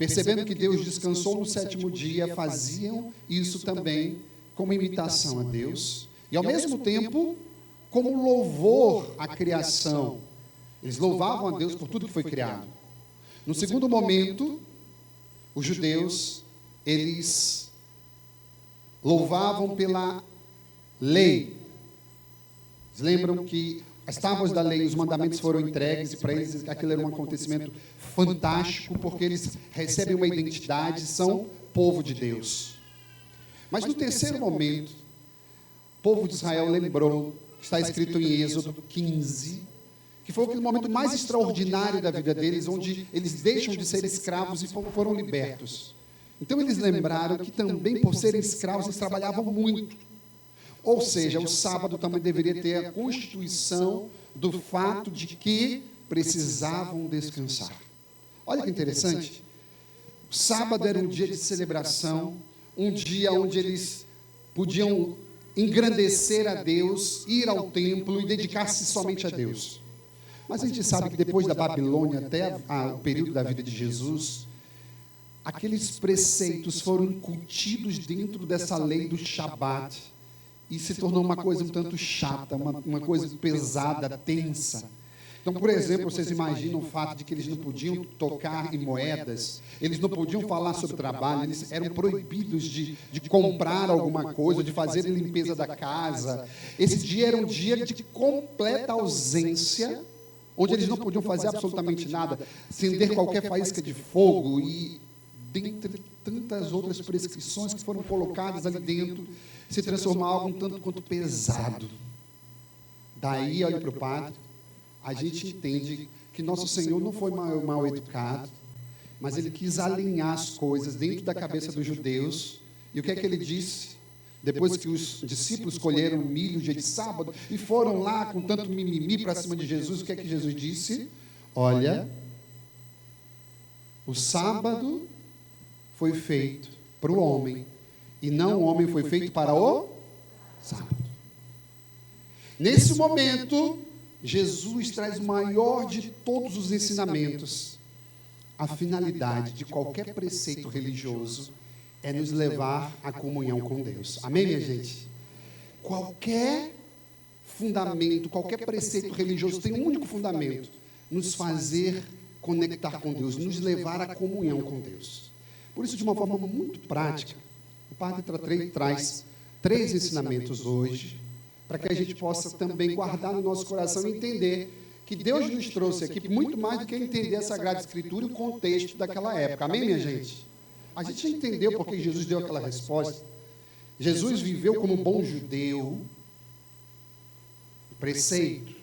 percebendo que Deus descansou no sétimo dia, faziam isso também como imitação a Deus, e ao mesmo tempo, como louvor à criação. Eles louvavam a Deus por tudo que foi criado. No segundo momento, os judeus, eles louvavam pela lei. Vocês lembram que as tábuas da lei, os mandamentos foram entregues, e para eles aquilo era um acontecimento fantástico, porque eles recebem uma identidade, são povo de Deus. Mas no terceiro momento, o povo de Israel lembrou, está escrito em Êxodo 15, que foi aquele momento mais extraordinário da vida deles, onde eles deixam de ser escravos e foram libertos. Então eles lembraram que também, por serem escravos, eles trabalhavam muito. Ou seja, o sábado também deveria ter a constituição do fato de que precisavam descansar. Olha que interessante. O sábado era um dia de celebração, um dia onde eles podiam engrandecer a Deus, ir ao templo e dedicar-se somente a Deus. Mas a gente sabe que depois da Babilônia até o período da vida de Jesus, aqueles preceitos foram incutidos dentro dessa lei do Shabat e se tornou uma coisa um tanto chata, uma coisa pesada, tensa. Então, por exemplo, vocês imaginam o fato de que eles não podiam tocar em moedas, eles não podiam falar sobre trabalho, eles eram proibidos de comprar alguma coisa, de fazer limpeza da casa. Esse dia era um dia de completa ausência, onde eles não podiam fazer absolutamente nada, acender qualquer faísca de fogo e, dentre tantas outras prescrições que foram colocadas ali dentro, se transformar algo um tanto quanto pesado. Daí, olha para o padre, a gente entende que nosso Senhor não foi mal educado, mas Ele quis alinhar as coisas dentro da cabeça dos judeus. E o que é que Ele disse? Depois que os discípulos colheram milho dia de sábado e foram lá com tanto mimimi para cima de Jesus, o que é que Jesus disse? Olha, o sábado foi feito para o homem, e não o homem foi feito para o sábado. Nesse momento, Jesus traz o maior de todos os ensinamentos. A finalidade de qualquer preceito religioso é nos levar à comunhão com Deus. Amém, minha gente? Qualquer fundamento, qualquer preceito religioso tem um único fundamento: nos fazer conectar com Deus, nos levar à comunhão com Deus. Por isso, de uma forma muito prática, o Padre traz 3 ensinamentos hoje, para que a gente possa também guardar no nosso coração e entender que Deus nos trouxe aqui muito mais do que entender a Sagrada Escritura e o contexto daquela época. Amém, minha gente? A gente já entendeu porque Jesus deu aquela resposta. Jesus viveu como um bom judeu, preceito,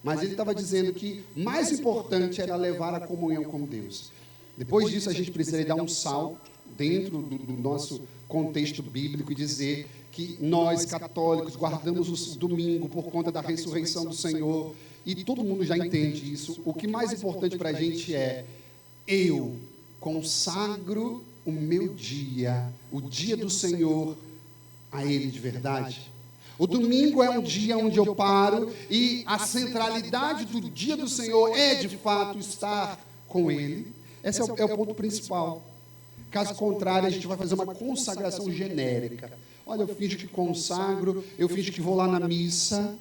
mas ele estava dizendo que mais importante era levar a comunhão com Deus. Depois disso, a gente precisaria dar um salto dentro do nosso contexto bíblico e dizer que nós, católicos, guardamos o domingo por conta da ressurreição do Senhor, e todo mundo já entende isso. O que mais importante para a gente é: eu consagro o meu dia, o dia do Senhor, a Ele de verdade. O domingo é um dia onde eu paro e a centralidade do dia do Senhor é, de fato, estar com Ele. Esse é o ponto principal. Caso contrário, a gente vai fazer uma consagração genérica. Olha, eu finjo que consagro, eu finjo que vou lá na missa.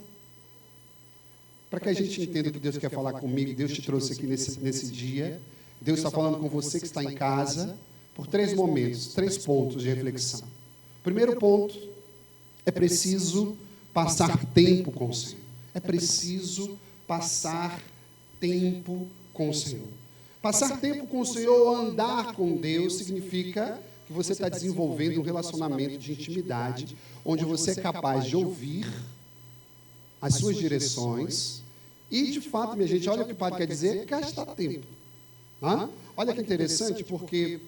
Para que a gente entenda que Deus quer falar comigo, Deus te trouxe aqui nesse dia. Deus está falando com você que está em casa, por 3 momentos, 3 pontos de reflexão. Primeiro ponto, é preciso passar tempo com o Senhor. É preciso passar tempo com o Senhor. Passar tempo com o Senhor, andar com Deus, significa que você está desenvolvendo um relacionamento de intimidade, onde você é capaz de ouvir as suas direções e, de fato, minha gente, olha o que o padre quer dizer: gastar tempo. Olha que interessante, porque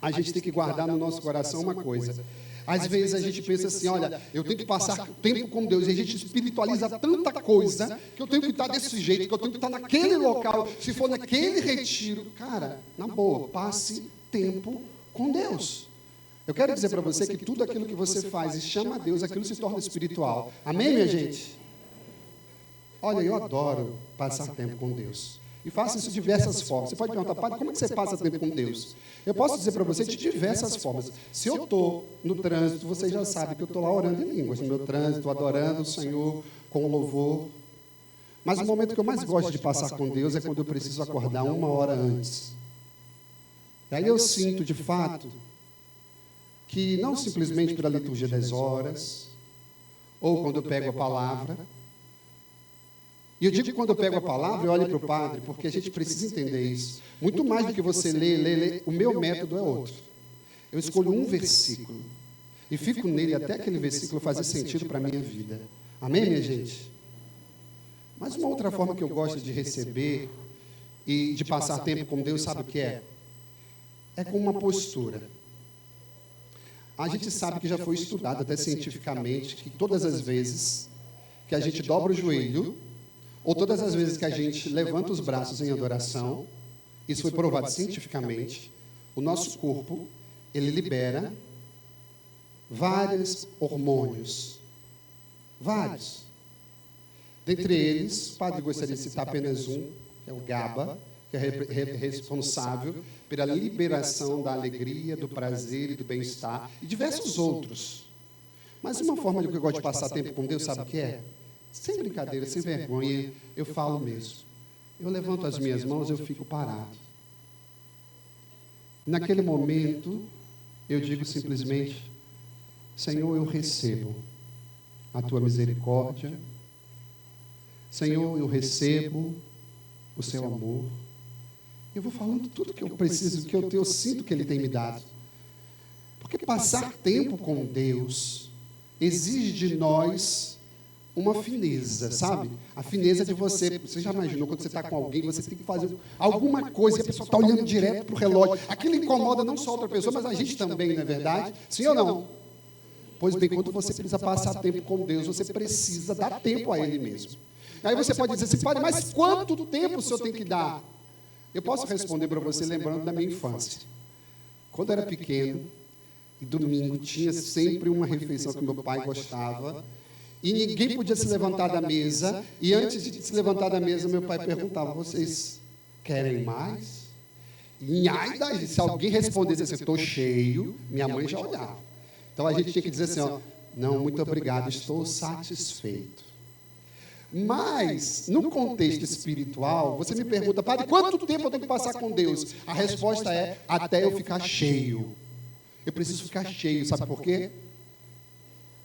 a gente tem que guardar no nosso coração uma coisa. Às vezes a gente pensa assim: olha, eu tenho que passar tempo com Deus, e a gente espiritualiza tanta coisa, que eu tenho que estar desse jeito, que eu tenho que estar naquele local, se for naquele retiro. Cara, na boa, passe tempo com Deus. Eu quero dizer para você que tudo aquilo que você faz e chama a Deus, aquilo se torna espiritual. Amém, minha gente? Olha, eu adoro passar tempo com Deus. E faça isso de diversas formas. Você pode perguntar, padre, como é que você passa tempo com Deus? Eu posso dizer para você de diversas formas. Se eu estou no trânsito, você já sabe que eu estou lá orando em línguas, no meu trânsito, adorando o Senhor com louvor. Mas o momento que eu mais gosto de passar com Deus é quando eu preciso acordar 1 hora antes. E aí eu sinto, de fato, que não simplesmente pela liturgia das horas, ou quando eu pego a palavra. E eu digo que quando eu pego a palavra, eu olho para o padre, porque a gente precisa entender isso. Muito mais do que você ler, o meu método é outro. Eu escolho um versículo e fico nele até aquele versículo fazer sentido para a minha vida. Amém, minha gente? Mas uma outra forma que eu gosto de receber e de passar tempo com Deus, sabe o que é? É com uma postura. A gente sabe que já foi estudado até cientificamente que todas as vezes que a gente dobra o joelho, ou todas as vezes que a gente levanta os braços em adoração, isso foi provado cientificamente, o nosso corpo, ele libera vários hormônios. Vários. Dentre eles, o padre gostaria de citar apenas um, que é o GABA, que é responsável pela liberação da alegria, do prazer e do bem-estar, e diversos outros. Mas uma forma que eu gosto de passar tempo com Deus, sabe o que é? Sem brincadeira, sem vergonha, eu falo mesmo. Eu levanto as minhas mãos, eu fico parado. Naquele momento, eu digo simplesmente, Senhor, eu recebo a Tua misericórdia. Senhor, eu recebo o Seu amor. Eu vou falando tudo que eu preciso, que eu sinto que Ele tem me dado. Porque passar tempo com Deus exige de nós uma fineza, sabe? A fineza de você já imaginou quando você está com alguém, você tem que fazer alguma coisa e a pessoa está olhando direto para o relógio. Aquilo incomoda não só outra pessoa, mas a gente também, não é verdade? Sim ou não? Pois bem, quando você precisa passar tempo com Deus, você precisa dar tempo a Ele mesmo. Aí você pode dizer assim, padre, mas quanto tempo o senhor tem que dar? Eu posso responder para você lembrando da minha infância. Quando eu era pequeno, e domingo tinha sempre uma refeição que meu pai gostava, e ninguém podia se levantar da mesa, e antes de se levantar da mesa, meu pai perguntava, vocês querem mais? E se alguém respondesse assim, estou cheio, minha mãe já olhava. Então a gente tinha que dizer assim, ó, não, muito obrigado, estou satisfeito. Mas, no contexto espiritual, você me pergunta, padre, quanto tempo eu tenho que passar com Deus? A resposta é, até eu ficar cheio. Eu preciso ficar cheio, sabe por quê?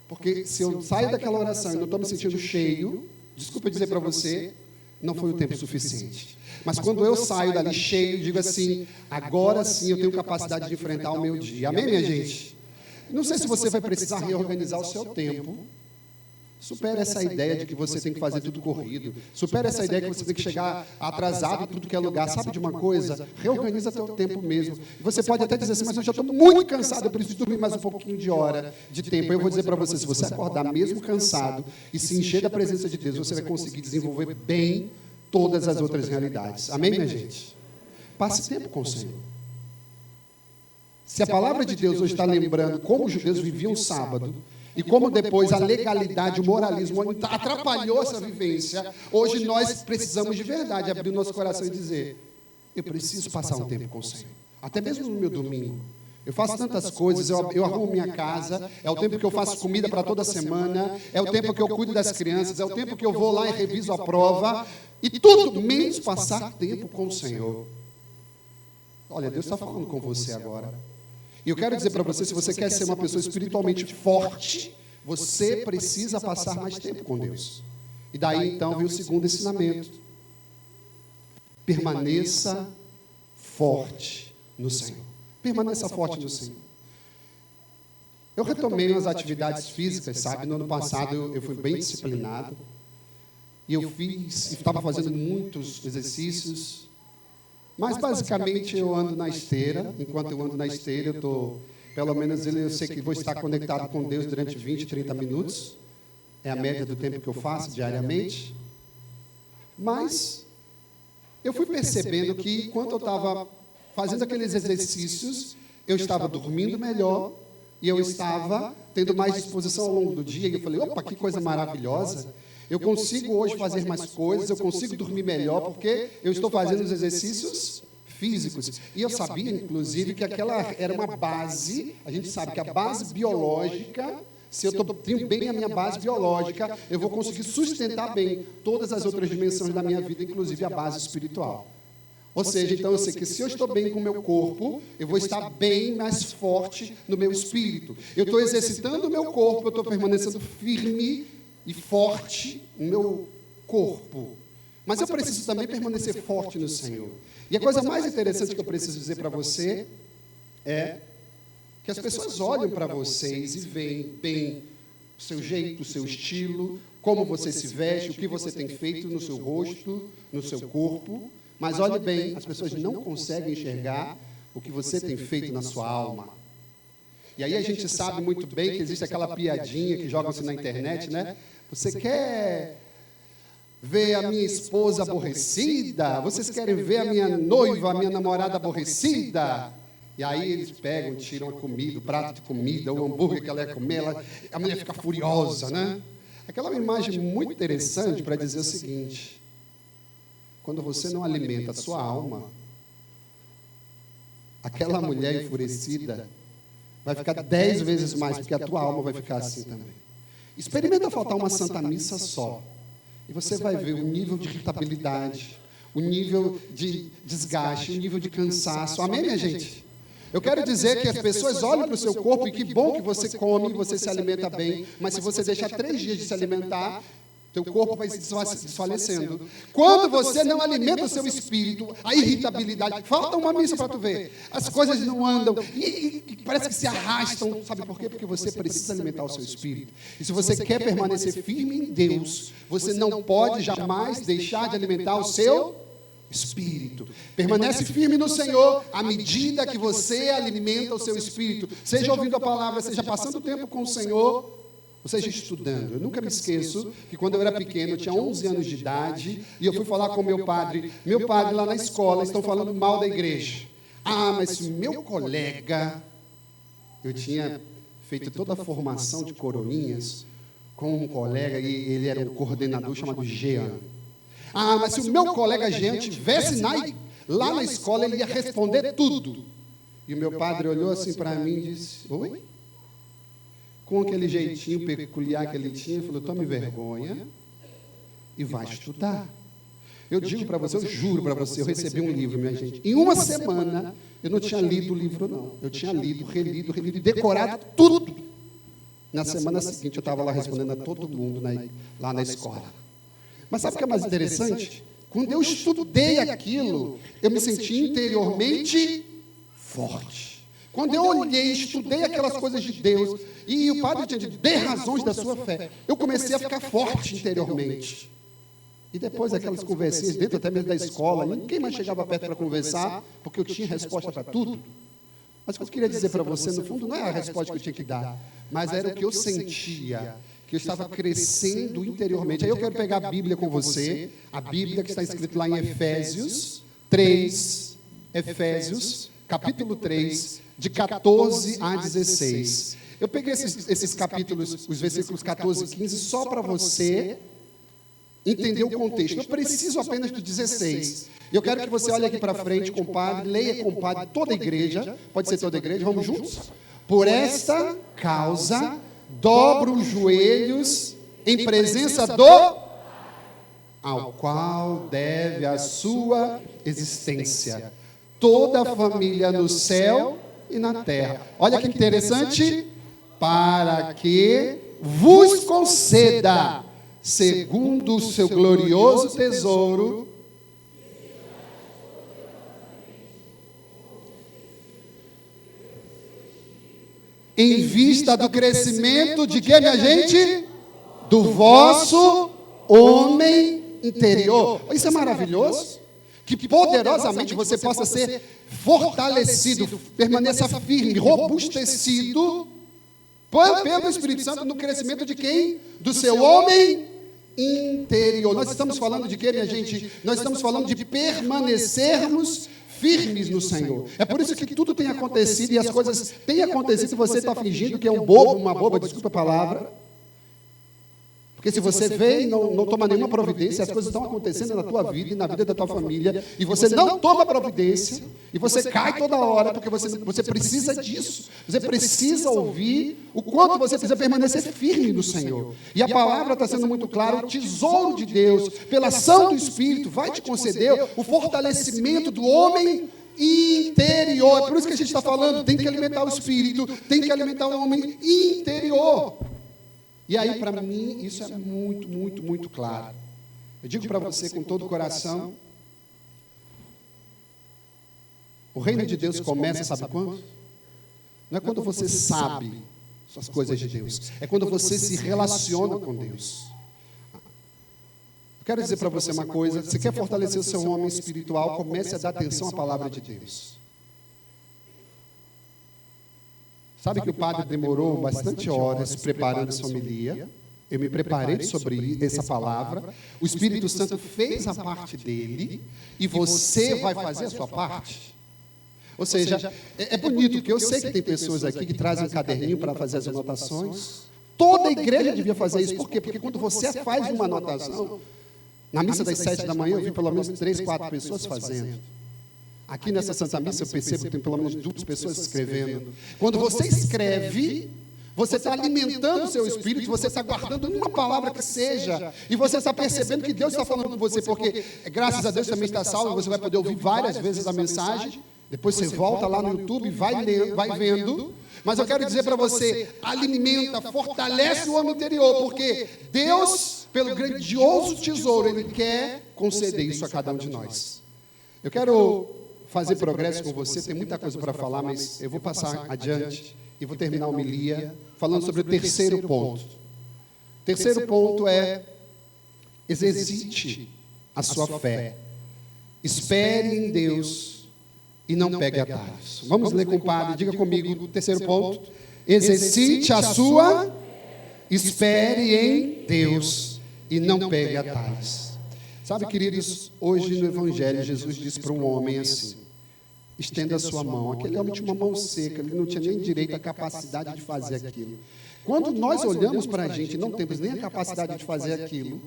Porque se eu saio daquela oração e não estou me sentindo cheio, desculpa eu dizer para você, não foi o tempo suficiente. Mas quando eu saio dali cheio, digo assim, agora sim eu tenho capacidade de enfrentar o meu dia. Amém, minha gente? Não sei se você vai precisar reorganizar o seu tempo. Supera essa ideia de que você tem que fazer tudo corrido. Supera essa ideia que você tem que chegar atrasado em tudo que é lugar. Sabe de uma coisa? Reorganiza teu tempo mesmo. Você pode até dizer assim, mas eu já estou muito cansado, eu preciso dormir mais um pouquinho de hora, de tempo. Eu vou dizer para você, se você acordar mesmo cansado e se encher da presença de Deus, você vai conseguir desenvolver bem todas as outras realidades. Amém, minha gente? Passe tempo com o Senhor. Se a palavra de Deus hoje está lembrando como os judeus viviam o sábado, e como depois a legalidade, o moralismo atrapalhou essa vivência, hoje nós precisamos de verdade abrir o nosso coração e dizer, eu preciso passar um tempo com o Senhor. Até mesmo no meu domingo. Eu faço tantas coisas, eu arrumo minha casa, é o tempo que eu faço comida para toda semana, é o tempo que eu cuido das crianças, é o tempo que eu vou lá e reviso a prova, e tudo menos passar tempo com o Senhor. Olha, Deus está falando com você agora. E eu quero dizer para você, se você quer ser uma pessoa espiritualmente forte, você precisa passar mais tempo com Deus. E daí então vem o segundo ensinamento. Permaneça forte no Senhor. Permaneça forte no Senhor. Eu retomei as atividades físicas, sabe? No ano passado eu fui bem disciplinado. E eu estava fazendo muitos exercícios. Mas, basicamente, eu ando na esteira. Enquanto eu ando na esteira, eu estou, pelo menos, eu sei que vou estar conectado com Deus durante 20, 30 minutos. É a média do tempo que eu faço diariamente. Mas, eu fui percebendo que, enquanto eu estava fazendo aqueles exercícios, eu estava dormindo melhor e eu estava tendo mais disposição ao longo do dia. E eu falei, opa, que coisa maravilhosa. Eu consigo hoje fazer mais coisas, eu consigo dormir melhor, porque eu estou fazendo os exercícios físicos. E eu sabia, inclusive, que aquela era uma base, a gente sabe que a base biológica, se eu tenho bem a minha base biológica, eu vou conseguir sustentar bem todas as outras dimensões da minha vida, inclusive a base espiritual. Ou seja, então eu sei que se eu estou bem com o meu corpo, eu vou estar bem mais forte no meu espírito. Eu estou exercitando o meu corpo, eu estou permanecendo firme e forte no meu corpo. Mas eu preciso também permanecer forte no Senhor. E a coisa mais interessante que eu preciso dizer para você é que as pessoas olham para vocês e veem bem o seu jeito, o seu estilo, como você se veste, o que você tem feito no seu rosto, no seu corpo. Mas olhe bem, as pessoas não conseguem enxergar o que você tem feito na sua alma. E aí a gente sabe muito bem que existe aquela piadinha que jogam-se na internet, né? Você quer ver a minha esposa aborrecida? Vocês querem ver a minha noiva, a minha namorada aborrecida? E aí eles pegam, tiram a comida, o prato de comida, o hambúrguer que ela ia comer, a mulher fica furiosa, né? Aquela é uma imagem muito interessante para dizer o seguinte: quando você não alimenta a sua alma, aquela mulher enfurecida vai ficar 10 vezes mais, porque a tua alma vai ficar assim também. Experimenta faltar uma santa missa só, e você vai ver o nível de irritabilidade, o nível de desgaste, o nível de cansaço. Amém, minha gente? Eu quero dizer que as pessoas olham para o seu corpo e que bom que você come, você se alimenta bem, mas se você deixar 3 dias de se alimentar, teu corpo vai se desfalecendo. Quando você não alimenta o seu espírito, a irritabilidade, falta uma missa para tu ver. As coisas não andam e parece que se arrastam. Sabe por quê? Porque você precisa alimentar o seu espírito. E se você quer permanecer firme em Deus, você não pode jamais deixar de alimentar o seu espírito. Permanece firme no Senhor à medida que você alimenta o seu espírito. Seja ouvindo a palavra, seja passando tempo com o Senhor, ou seja, estudando. Eu nunca me esqueço que quando eu era pequeno, eu tinha 11 anos de idade, e eu fui falar com meu padre lá na escola, estão falando mal da igreja. Ah, mas se meu colega, eu tinha feito toda a formação de coroinhas com um colega, e ele era um coordenador chamado Jean. Ah, mas se o meu colega Jean estivesse lá na escola, ele ia responder tudo. E o meu padre olhou assim para mim e disse: oi? Com aquele jeitinho peculiar que ele tinha, falou: tome vergonha e vai estudar. Eu digo para você, eu juro para você, eu recebi um livro, minha gente. Em uma semana, eu não tinha lido o livro, não. Eu tinha lido, relido e decorado tudo. Na semana seguinte, eu estava lá respondendo a todo mundo lá na escola. Mas sabe o que é mais interessante? Quando eu estudei aquilo, eu me senti interiormente forte. Quando eu olhei, estudei aquelas coisas de Deus, e o padre tinha dito: dê razões da sua fé, eu comecei a ficar forte interiormente. E depois aquelas conversinhas dentro até mesmo da escola, ninguém mais chegava perto para conversar, porque eu tinha resposta para tudo. Mas o que eu queria dizer para você, no fundo, não é a resposta que eu tinha que dar, mas era o que eu sentia, que eu estava crescendo interiormente. Aí eu quero pegar a Bíblia com você, a Bíblia que está escrito lá em Efésios 3, Efésios, capítulo 3, de 14 a 16. Eu peguei esses capítulos, os versículos 14 e 15, só para você entender o contexto. Eu preciso apenas do 16. Eu quero que você olhe aqui para frente, compadre, leia, compadre, toda a igreja, pode ser toda a igreja, vamos juntos? Por esta causa, dobro os joelhos em presença do ao qual deve a sua existência toda a família no céu e na terra. Olha que interessante. Para que vos conceda, segundo o seu glorioso tesouro, em vista do crescimento de que, minha gente? Do vosso homem interior. Isso é maravilhoso. Que poderosamente você possa ser fortalecido, permaneça firme, robustecido pelo Espírito Santo no crescimento de quem? Do seu homem interior. Nós estamos falando de quê, minha gente? Nós estamos falando de permanecermos firmes no Senhor. É por isso que tudo tem acontecido e as coisas têm acontecido e você está fingindo que é um bobo, uma boba, desculpa a palavra. Porque se você vê e não toma nenhuma providência, as coisas estão acontecendo na tua vida e na vida da tua família, e você não toma providência, e você cai toda hora, porque você precisa disso. Você precisa ouvir o quanto você precisa permanecer firme no Senhor. E a palavra está sendo muito clara, o tesouro de Deus, pela ação do Espírito, vai te conceder o fortalecimento do homem interior. É por isso que a gente está falando, tem que alimentar o Espírito, tem que alimentar o homem interior. E aí, para mim, isso é muito, muito, muito claro. Eu digo para você com todo o coração, o reino de Deus começa, sabe quando? Não é quando você sabe as coisas de Deus, é quando você se relaciona com Deus. Eu quero dizer para você uma coisa, se quer fortalecer o seu homem espiritual, comece a dar atenção à palavra de Deus. Sabe que o padre demorou bastante horas preparando essa homilia. Eu me preparei sobre essa palavra. O Espírito Santo fez a parte dele e você vai fazer a sua parte. Ou seja, é bonito, porque eu sei que tem pessoas aqui que trazem um caderninho para fazer as anotações. Toda a igreja devia fazer isso. Por quê? Porque quando você faz uma anotação, na missa das 7 da manhã eu vi pelo menos 3, 4 pessoas fazendo. Aqui nessa Santa Missa eu percebo que tem pelo menos 2 pessoas escrevendo. Quando você escreve, você está alimentando o seu espírito, você está guardando uma palavra que seja, e você está percebendo que Deus está falando com você, porque graças a Deus também está salvo, você vai poder ouvir várias vezes a mensagem, depois você volta lá no YouTube e vai vendo, mas eu quero dizer para você, alimenta, fortalece o homem interior, porque Deus, pelo grandioso tesouro, Ele quer conceder isso a cada um de nós. Eu quero fazer progresso com você, tem muita coisa para falar, mas eu vou passar adiante e vou terminar a homilia falando sobre o terceiro ponto. O terceiro ponto é: exercite a sua fé. Espere em Deus e não pegue atalhos. Vamos ler, compadre, diga comigo o terceiro ponto. Exercite a sua, espere em Deus e não pegue atalhos. Sabe, queridos, hoje no Evangelho, Jesus disse para um homem assim: estenda a sua mão. Aquele homem tinha uma mão seca, ele não tinha nem direito à capacidade de fazer aquilo. Quando nós olhamos para a gente e não temos nem a capacidade de fazer aquilo,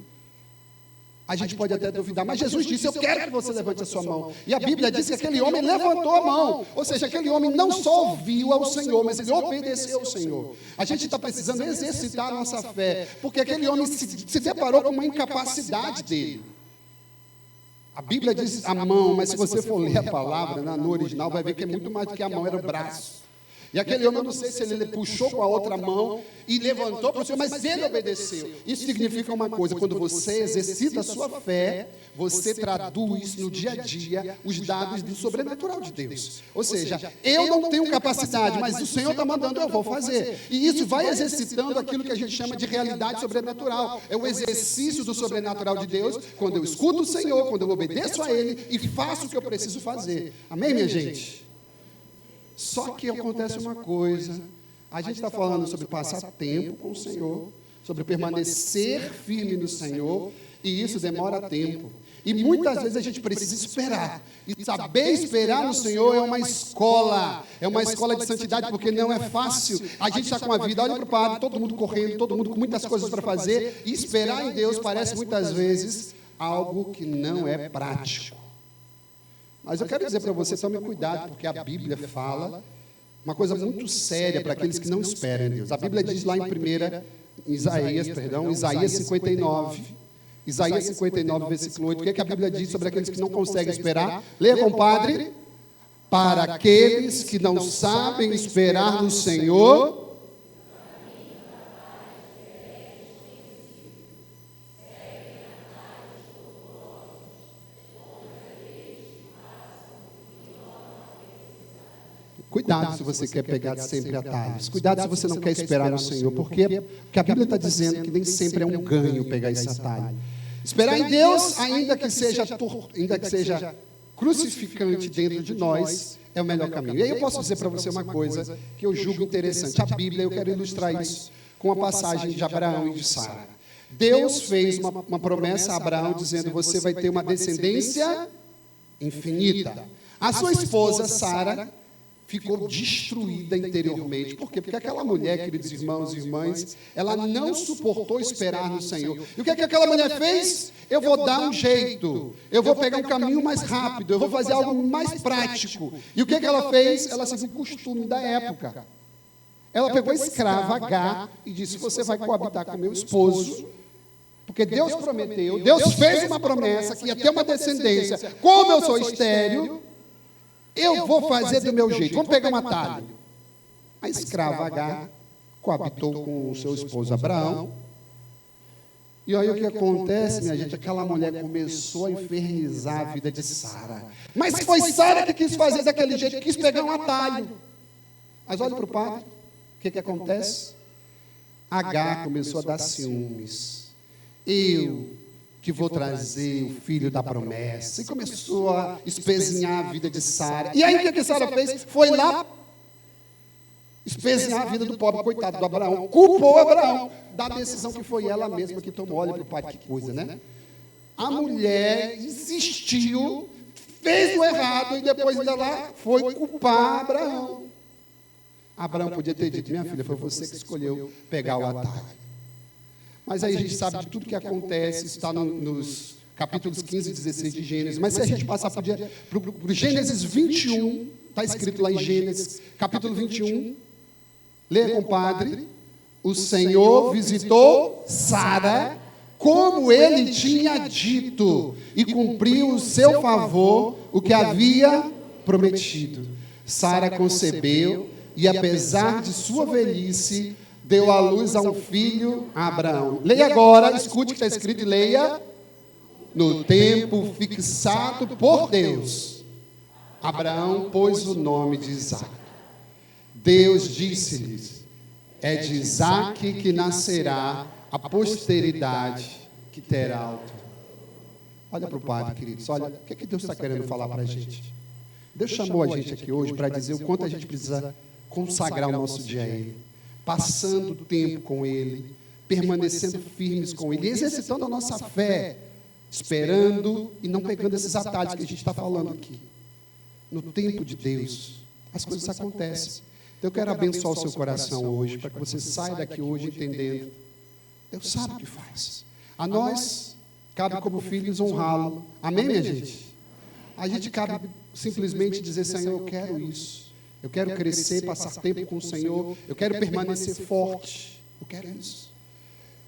a gente pode até duvidar, mas Jesus disse: eu quero que você levante a sua mão. E a Bíblia diz que aquele homem levantou a mão. Ou seja, aquele homem não só ouviu ao Senhor, mas ele obedeceu ao Senhor. A gente está precisando exercitar a nossa fé, porque aquele homem se deparou com uma incapacidade dele. A Bíblia diz a mão, mas se você for ler a palavra no original, vai ver que é muito mais do que a mão, era o braço. E aquele homem, eu não sei se ele puxou com a outra mão e levantou para o Senhor, mas ele obedeceu. Isso significa uma coisa: quando você exercita a sua fé, você traduz no dia a dia os dados do sobrenatural de Deus. Ou seja, eu não tenho capacidade, mas o Senhor está mandando, eu vou fazer. E isso vai exercitando aquilo que a gente chama de realidade sobrenatural. É o exercício do sobrenatural de Deus, quando eu escuto o Senhor, quando eu obedeço a Ele e faço o que eu preciso fazer. Amém, minha gente? Só que acontece uma coisa: a gente está falando sobre passar tempo com o Senhor, sobre permanecer firme no Senhor, e isso demora tempo. E muitas vezes a gente precisa esperar. E saber esperar no Senhor é uma escola de santidade, porque não é fácil. A gente está com a vida, olha para o padre, todo mundo correndo, todo mundo com muitas coisas para fazer, e esperar em Deus parece muitas vezes algo que não é prático. Mas eu quero dizer para você, tome cuidado, porque a Bíblia fala uma coisa muito séria para aqueles que não esperam em Deus. A Bíblia diz lá em Isaías 59, versículo 8, o que é que a Bíblia diz sobre aqueles que não conseguem esperar? Leia, compadre. Para aqueles que não sabem esperar no Senhor, cuidado se você quer pegar sempre atalhos. Cuidado se você não quer esperar no Senhor. Porque a Bíblia está dizendo que nem sempre é um ganho pegar esse atalho. Esperar em Deus, ainda que seja crucificante dentro de nós, é o melhor caminho. E aí eu posso dizer para você uma coisa que eu julgo interessante. A Bíblia, eu quero ilustrar isso com a passagem de Abraão e de Sara. Deus fez uma promessa a Abraão dizendo: você vai ter uma descendência infinita. A sua esposa, Sara, ficou destruída interiormente. Por quê? Porque aquela mulher, queridos irmãos e irmãs, ela não suportou esperar no Senhor. E o que é que aquela mulher fez? Eu vou dar um jeito, eu vou pegar um caminho mais rápido, eu vou fazer algo mais prático. E o que é que ela fez? Ela seguiu o costume da época. Ela pegou a escrava H e disse: você vai coabitar com meu esposo, porque Deus prometeu, Deus fez uma promessa que ia ter uma descendência. Como eu sou estéril, eu vou fazer do meu jeito. Vamos pegar um atalho. A escrava H coabitou com o seu esposo Abraão. E aí o que acontece, minha gente? Aquela mulher começou a infernizar a vida de Sara. Mas foi Sara que quis fazer daquele jeito, quis pegar um atalho. Mas olha para o padre, o que acontece? H começou a dar ciúmes. Eu que vou trazer o filho da promessa. E começou a espezinhar a vida de Sara. E aí o que Sara fez? Foi lá espezinhar a vida do pobre coitado do Abraão. Culpou Abraão da decisão que foi ela mesma que tomou. Olha para o pai, que coisa, né? A mulher insistiu, fez o errado e depois ainda lá foi culpar Abraão. Abraão podia ter dito: minha filha, foi você que escolheu pegar o atalho. Mas aí a gente sabe de tudo que acontece, está nos capítulos 15 e 16 de Gênesis. Mas se a gente passar para o Gênesis 21, está escrito lá em Gênesis, capítulo 21, leia, compadre: o Senhor visitou Sara como ele tinha dito e cumpriu o seu favor, o que havia prometido. Sara concebeu e, apesar de sua velhice, deu à luz a um filho, a Abraão. Leia agora, escute o que está escrito e leia. No tempo fixado por Deus, Abraão pôs o nome de Isaque. Deus disse-lhes: é de Isaque que nascerá a posteridade que terá alto. Olha para o padre, queridos, olha, o que Deus está querendo falar para a gente? Deus chamou a gente aqui hoje para dizer o quanto a gente precisa consagrar o nosso dia a Ele, passando tempo com Ele, permanecendo firmes com Ele, exercitando a nossa fé, esperando e não pegando esses atalhos que a gente está falando aqui. No tempo de Deus, as coisas acontecem. Então eu quero abençoar o seu coração hoje, para que você saia daqui hoje entendendo. Deus sabe o que faz. A nós, cabe como filhos honrá-lo. Amém, minha gente? A gente cabe simplesmente dizer: Senhor, eu quero isso. Eu quero crescer, passar tempo com o Senhor. Eu quero permanecer forte. Eu quero isso.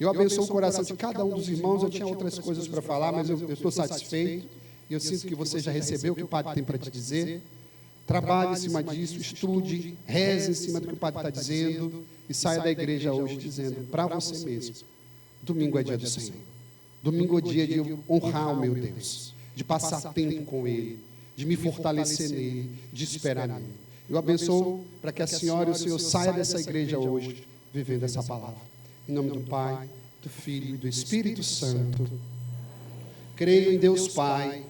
Eu abençoo o coração de cada um dos irmãos. Eu tinha outras coisas para falar, mas eu estou satisfeito. E eu sinto que você já recebeu o que o Padre tem para te dizer. Trabalhe em cima disso, estude, reze em cima do que o Padre está dizendo. E saia da igreja hoje dizendo para você mesmo: domingo é dia do Senhor. Domingo é dia de eu honrar o meu Deus, de passar tempo com Ele, de me fortalecer nele, de esperar nele. Eu abençoo para que a senhora e o Senhor saiam dessa igreja hoje vivendo essa palavra. Em nome do Pai, do Filho e do Espírito Santo. Creio em Deus Pai,